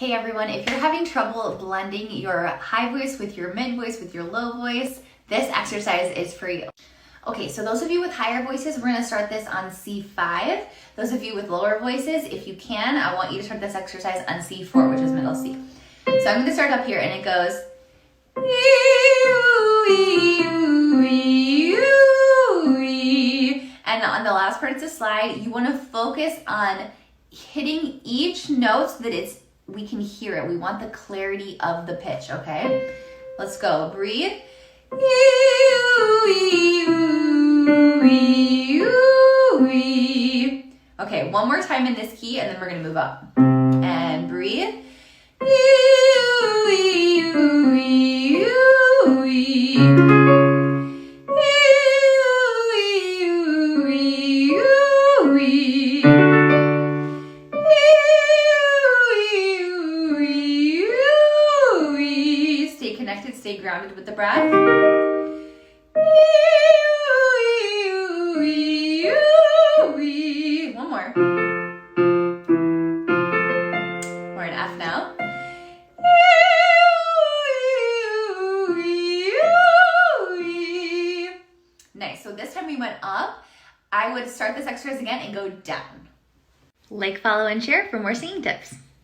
Hey everyone, if you're having trouble blending your high voice with your mid voice, with your low voice, this exercise is for you. Okay, so those of you with higher voices, we're gonna start this on C5. Those of you with lower voices, if you can, I want you to start this exercise on C4, which is middle C. So I'm gonna start up here and it goes, and on the last part, it's a slide. You wanna focus on hitting each note so that we can hear it. We want the clarity of the pitch, okay? Let's go, breathe. Okay, one more time in this key and then we're gonna move up. And breathe. Stay connected, stay grounded with the breath. One more. We're in F now. Nice, so this time we went up. I would start this exercise again and go down. Like, follow, and share for more singing tips.